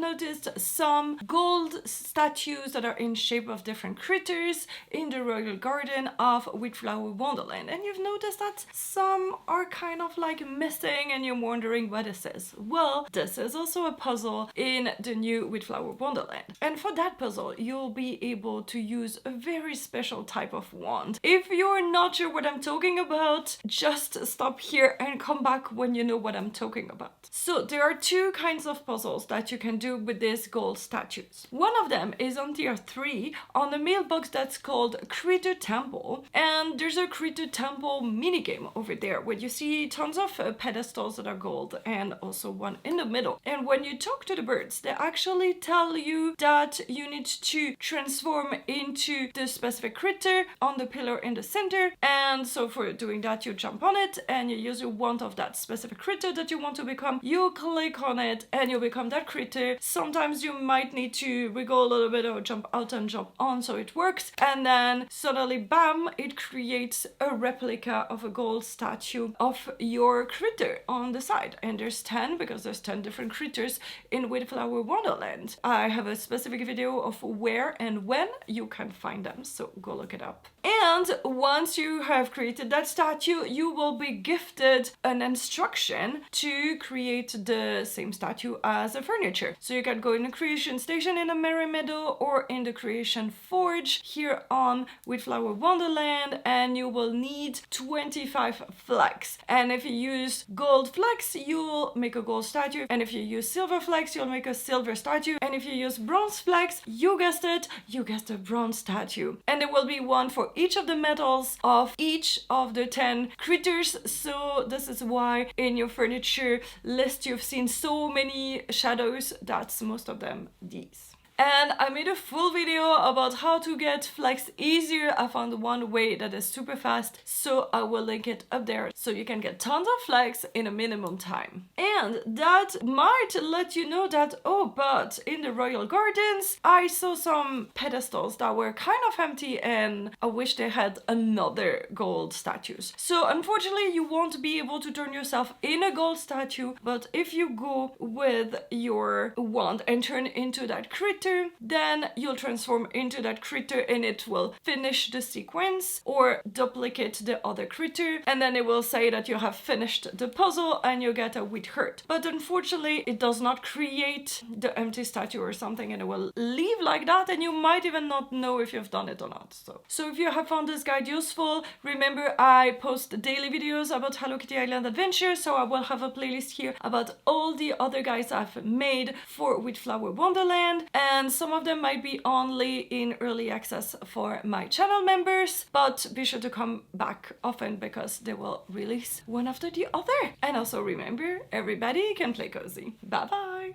noticed some gold statues that are in shape of different critters in the royal garden of Wheatflour Wonderland, and you've noticed that some are kind of like missing and you're wondering what this is. Well, this is also a puzzle in the new Wheatflour Wonderland, and for that puzzle you'll be able to use a very special type of wand. If you're not sure what I'm talking about, just stop here and come back when you know what I'm talking about. So there are two kinds of puzzles that you can do with these gold statues. One of them is on tier 3 on the mailbox that's called Critter Temple, and there's a Critter Temple minigame over there where you see tons of pedestals that are gold and also one in the middle. And when you talk to the birds, they actually tell you that you need to transform into the specific critter on the pillar in the center, and so for doing that you jump on it and you use your wand of that specific critter that you want to become. You click on it and you become that critter. Sometimes you might need to wiggle a little bit or jump out and jump on so it works, and then suddenly bam, it creates a replica of a gold statue of your critter on the side. And there's 10 because there's 10 different critters in Wheatflour Wonderland. I have a specific video of where and when you can find them, so go look it up. And once you have created that statue, you will be gifted an instruction to create the same statue as a furniture. So you can go in the creation station in the Merry Meadow or in the creation forge here on Wheatflour Wonderland, and you will need 25 flags. And if you use gold flags, you'll make a gold statue, and if you use silver flags, you'll make a silver statue, and if you use bronze flags, you guessed it, you guessed a bronze statue. And there will be one for each of the metals of each of the 10 critters, so this is why in your furniture list you've seen so many shadows. That's most of them these. And I made a full video about how to get flags easier. I found one way that is super fast, so I will link it up there so you can get tons of flags in a minimum time. And that might let you know that, oh, but in the royal gardens I saw some pedestals that were kind of empty and I wish they had another gold statues. So unfortunately you won't be able to turn yourself in a gold statue, but if you go with your wand and turn into that critter, then you'll transform into that critter and it will finish the sequence or duplicate the other critter, and then it will say that you have finished the puzzle and you get a wheat heart. But unfortunately it does not create the empty statue or something, and it will leave like that, and you might even not know if you've done it or not. So if you have found this guide useful, remember I post daily videos about Hello Kitty Island Adventure, so I will have a playlist here about all the other guides I've made for Wheatflour Wonderland, and some of them might be only in early access for my channel members, but be sure to come back often because they will release one after the other. And also remember, everybody can play cozy. Bye bye!